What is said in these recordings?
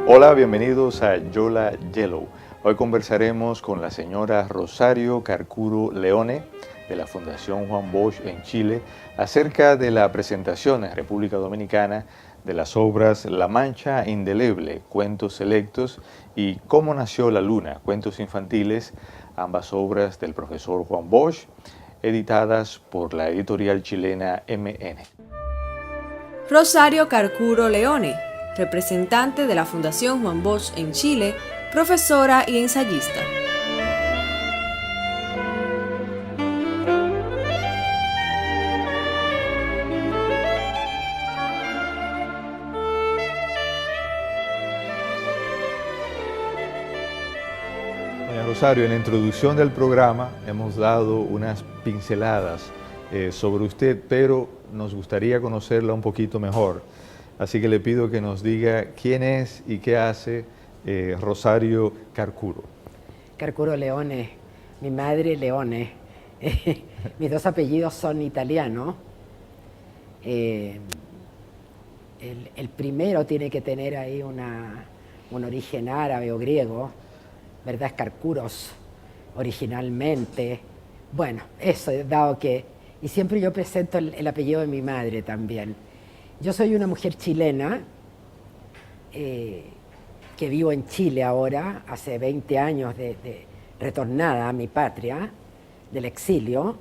Hola, bienvenidos a Yola Yellow. Hoy conversaremos con la señora Rosario Carcuro Leone de la Fundación Juan Bosch en Chile acerca de la presentación en República Dominicana de las obras La Mancha Indeleble, cuentos selectos, y Cómo nació la luna, cuentos infantiles, ambas obras del profesor Juan Bosch, editadas por la editorial chilena MN. Rosario Carcuro Leone, representante de la Fundación Juan Bosch en Chile, profesora y ensayista. Doña Rosario, en la introducción del programa hemos dado unas pinceladas sobre usted, pero nos gustaría conocerla un poquito mejor. Así que le pido que nos diga quién es y qué hace Rosario Carcuro. Carcuro Leone, mi madre Leone. Mis dos apellidos son italianos. El primero tiene que tener ahí un origen árabe o griego, ¿verdad? Es Carcuros originalmente. Bueno, eso, dado que... Y siempre yo presento el apellido de mi madre también. Yo soy una mujer chilena que vivo en Chile ahora, hace 20 años de retornada a mi patria, del exilio.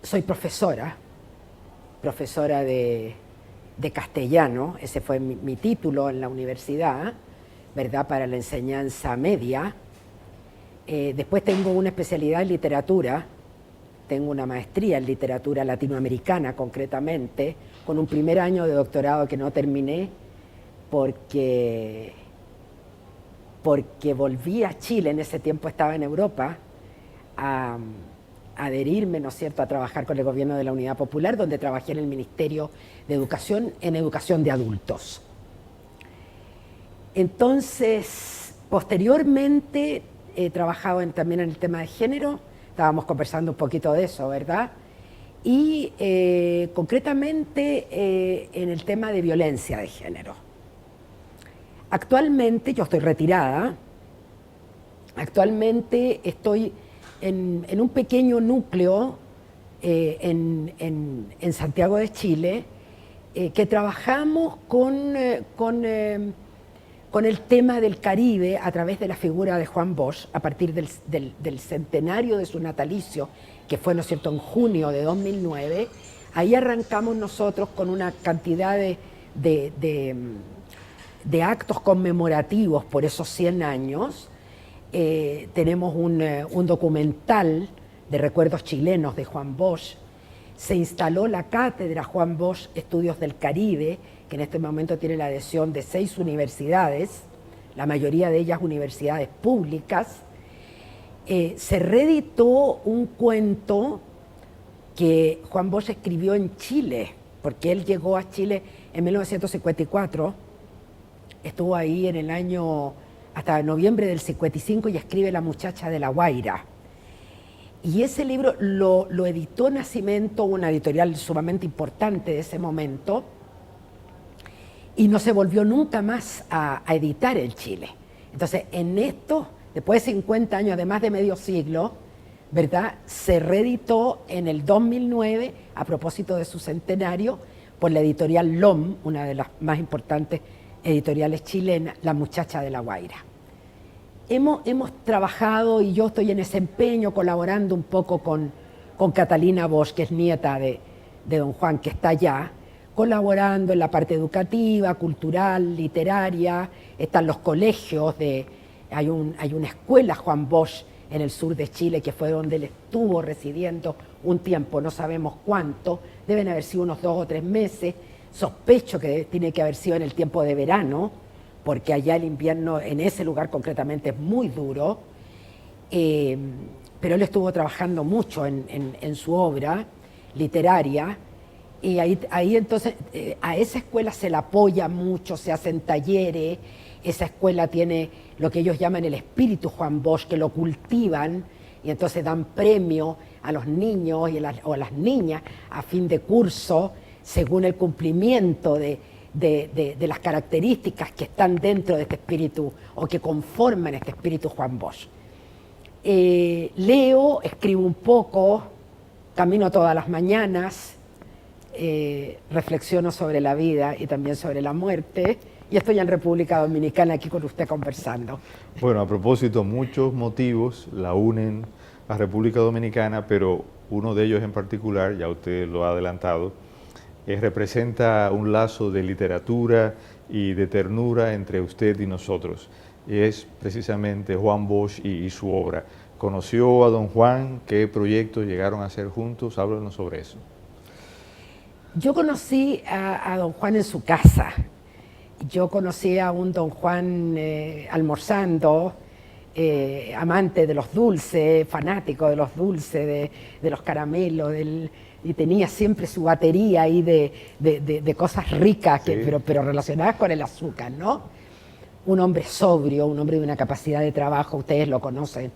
Soy profesora de castellano, ese fue mi título en la universidad, ¿verdad?, para la enseñanza media. Después tengo una especialidad en literatura. Tengo una maestría en literatura latinoamericana, concretamente, con un primer año de doctorado que no terminé porque volví a Chile, en ese tiempo estaba en Europa, a adherirme, ¿no es cierto?, a trabajar con el gobierno de la Unidad Popular, donde trabajé en el Ministerio de Educación, en educación de adultos. Entonces, posteriormente, he trabajado también en el tema de género. Estábamos conversando un poquito de eso, ¿verdad? Y concretamente en el tema de violencia de género. Actualmente, yo estoy retirada, actualmente estoy en un pequeño núcleo en Santiago de Chile que trabajamos con el tema del Caribe a través de la figura de Juan Bosch, a partir del centenario de su natalicio, que fue, ¿no es cierto?, en junio de 2009. Ahí arrancamos nosotros con una cantidad de actos conmemorativos por esos 100 años. Tenemos un documental de recuerdos chilenos de Juan Bosch. Se instaló la cátedra Juan Bosch Estudios del Caribe, que en este momento tiene la adhesión de 6 universidades, la mayoría de ellas universidades públicas. Se reeditó un cuento que Juan Bosch escribió en Chile, porque él llegó a Chile en 1954, estuvo ahí en el año hasta noviembre del 55 y escribe La muchacha de La Guaira. Y ese libro lo editó Nacimiento, una editorial sumamente importante de ese momento, y no se volvió nunca más a editar en Chile. Entonces, en esto, después de 50 años, de más de medio siglo, ¿verdad?, se reeditó en el 2009, a propósito de su centenario, por la editorial LOM, una de las más importantes editoriales chilenas, La muchacha de La Guaira. Hemos trabajado, y yo estoy en ese empeño, colaborando un poco con Catalina Bosch, que es nieta de don Juan, que está allá, colaborando en la parte educativa, cultural, literaria. Están los colegios, hay una escuela Juan Bosch en el sur de Chile, que fue donde él estuvo residiendo un tiempo, no sabemos cuánto, deben haber sido unos 2 o 3 meses, sospecho que tiene que haber sido en el tiempo de verano, porque allá el invierno en ese lugar concretamente es muy duro, pero él estuvo trabajando mucho en su obra literaria, y ahí entonces a esa escuela se la apoya mucho, se hacen talleres. Esa escuela tiene lo que ellos llaman el espíritu Juan Bosch, que lo cultivan y entonces dan premio a los niños o a las niñas a fin de curso según el cumplimiento de las características que están dentro de este espíritu o que conforman este espíritu Juan Bosch. Leo, escribo un poco, camino todas las mañanas, reflexiono sobre la vida y también sobre la muerte, y estoy en República Dominicana aquí con usted conversando. Bueno, a propósito, muchos motivos la unen a República Dominicana, pero uno de ellos en particular, ya usted lo ha adelantado, representa un lazo de literatura y de ternura entre usted y nosotros. Es precisamente Juan Bosch y su obra. ¿Conoció a don Juan? ¿Qué proyectos llegaron a hacer juntos? Háblanos sobre eso. Yo conocí a don Juan en su casa. Yo conocí a un don Juan almorzando, amante de los dulces, fanático de los dulces, de los caramelos, y tenía siempre su batería ahí de cosas ricas, Sí. pero relacionadas con el azúcar, ¿no? Un hombre sobrio, un hombre de una capacidad de trabajo, ustedes lo conocen,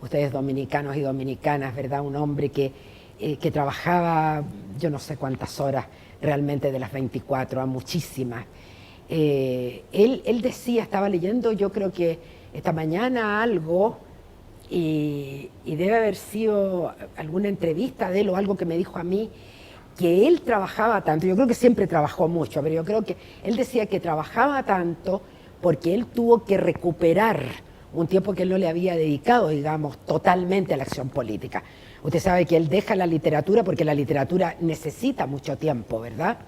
ustedes dominicanos y dominicanas, ¿verdad? Un hombre que trabajaba yo no sé cuántas horas realmente de las 24, a muchísimas. Él decía, estaba leyendo yo creo que esta mañana algo, y debe haber sido alguna entrevista de él o algo que me dijo a mí, que él trabajaba tanto, yo creo que siempre trabajó mucho, pero yo creo que él decía que trabajaba tanto porque él tuvo que recuperar un tiempo que él no le había dedicado, digamos, totalmente a la acción política. Usted sabe que él deja la literatura porque la literatura necesita mucho tiempo, ¿verdad?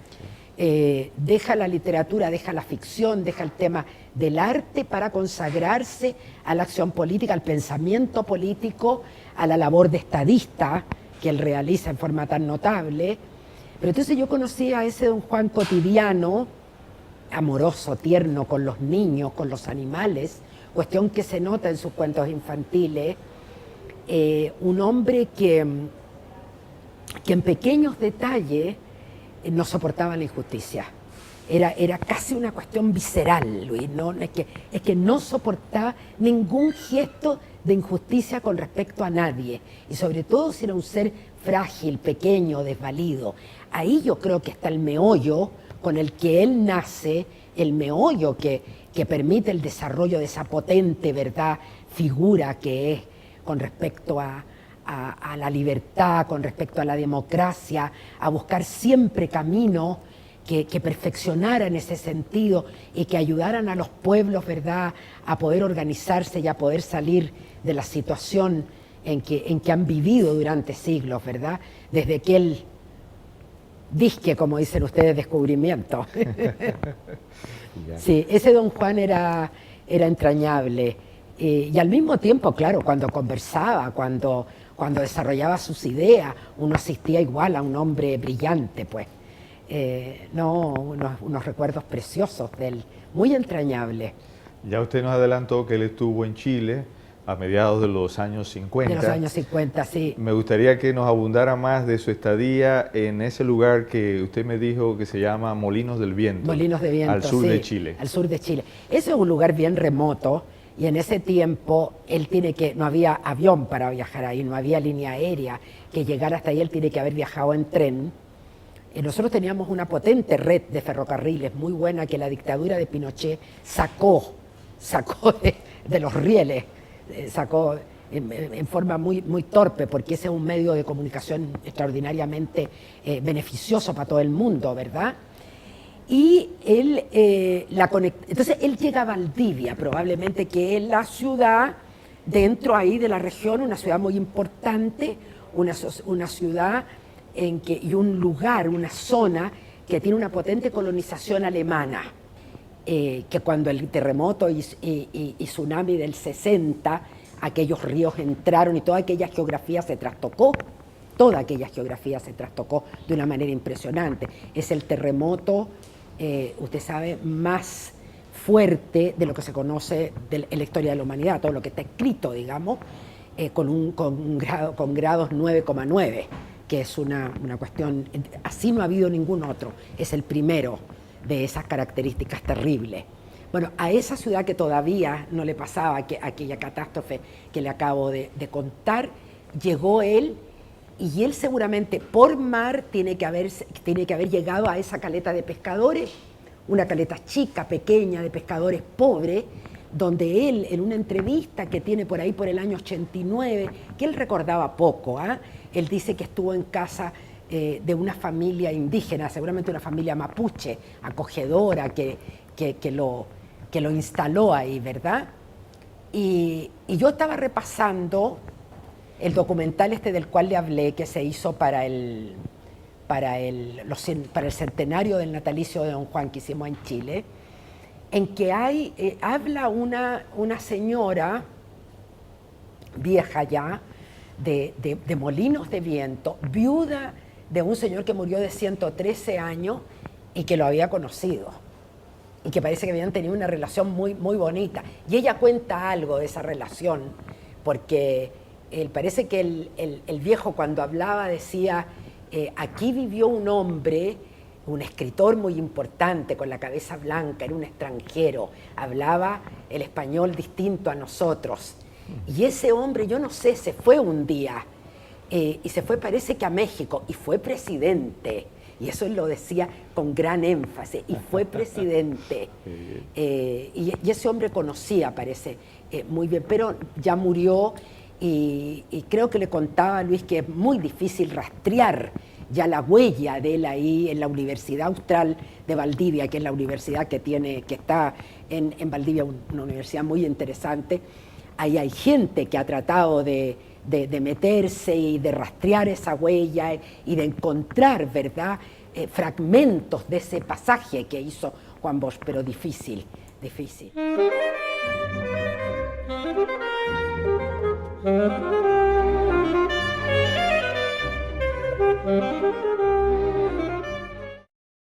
Deja la literatura, deja la ficción, deja el tema del arte para consagrarse a la acción política, al pensamiento político, a la labor de estadista que él realiza en forma tan notable. Pero entonces yo conocí a ese don Juan cotidiano, amoroso, tierno con los niños, con los animales, cuestión que se nota en sus cuentos infantiles, un hombre que en pequeños detalles no soportaba la injusticia. Era casi una cuestión visceral, Luis, ¿no? Es que no soportaba ningún gesto de injusticia con respecto a nadie, y sobre todo si era un ser frágil, pequeño, desvalido. Ahí yo creo que está el meollo con el que él nace, el meollo que permite el desarrollo de esa potente, ¿verdad?, figura que es con respecto a la libertad, con respecto a la democracia, a buscar siempre caminos que perfeccionaran ese sentido y que ayudaran a los pueblos, ¿verdad?, a poder organizarse y a poder salir de la situación en que han vivido durante siglos, ¿verdad?, desde que él disque, como dicen ustedes, descubrimiento. Sí, ese don Juan era entrañable. Y al mismo tiempo, claro, cuando conversaba, cuando desarrollaba sus ideas, uno asistía igual a un hombre brillante, pues. Unos recuerdos preciosos de él, muy entrañables. Ya usted nos adelantó que él estuvo en Chile a mediados de los años 50. De los años 50, sí. Me gustaría que nos abundara más de su estadía en ese lugar que usted me dijo que se llama Molinos del Viento. Molinos de Viento, al sur sí, de Chile. Al sur de Chile. Ese es un lugar bien remoto, y en ese tiempo él no había avión para viajar ahí, no había línea aérea que llegara hasta ahí, él tiene que haber viajado en tren. Nosotros teníamos una potente red de ferrocarriles muy buena que la dictadura de Pinochet sacó de los rieles, sacó en forma muy, muy torpe, porque ese es un medio de comunicación extraordinariamente beneficioso para todo el mundo, ¿verdad? Y él entonces él llega a Valdivia, probablemente, que es la ciudad dentro ahí de la región, una ciudad muy importante, una ciudad y un lugar, una zona que tiene una potente colonización alemana, que cuando el terremoto y tsunami del 60, aquellos ríos entraron y toda aquella geografía se trastocó. Toda aquella geografía se trastocó de una manera impresionante. Es el terremoto, usted sabe, más fuerte de lo que se conoce en la historia de la humanidad, todo lo que está escrito, digamos, con grados 9,9, que es una cuestión, así no ha habido ningún otro, es el primero de esas características terribles. Bueno, a esa ciudad que todavía no le pasaba aquella catástrofe que le acabo de contar, llegó él, y él seguramente por mar tiene que haber llegado a esa caleta de pescadores, una caleta chica, pequeña, de pescadores pobres, donde él, en una entrevista que tiene por ahí por el año 89, que él recordaba poco, él dice que estuvo en casa de una familia indígena, seguramente una familia mapuche, acogedora, que lo instaló ahí, ¿verdad? Y yo estaba repasando el documental del cual le hablé, que se hizo para el centenario del natalicio de Don Juan que hicimos en Chile, en que habla una señora vieja ya, de Molinos de Viento, viuda de un señor que murió de 113 años y que lo había conocido, y que parece que habían tenido una relación muy, muy bonita. Y ella cuenta algo de esa relación, porque parece que el viejo cuando hablaba decía, aquí vivió un hombre, un escritor muy importante, con la cabeza blanca, era un extranjero, hablaba el español distinto a nosotros. Y ese hombre, yo no sé, se fue un día, y se fue, parece que a México, y fue presidente. Y eso él lo decía con gran énfasis, y fue presidente. Y ese hombre conocía, parece, muy bien, pero ya murió, y creo que le contaba a Luis que es muy difícil rastrear ya la huella de él ahí en la Universidad Austral de Valdivia, que es la universidad que está en Valdivia, una universidad muy interesante. Ahí hay gente que ha tratado de meterse y de rastrear esa huella y de encontrar, ¿verdad?, fragmentos de ese pasaje que hizo Juan Bosch, pero difícil.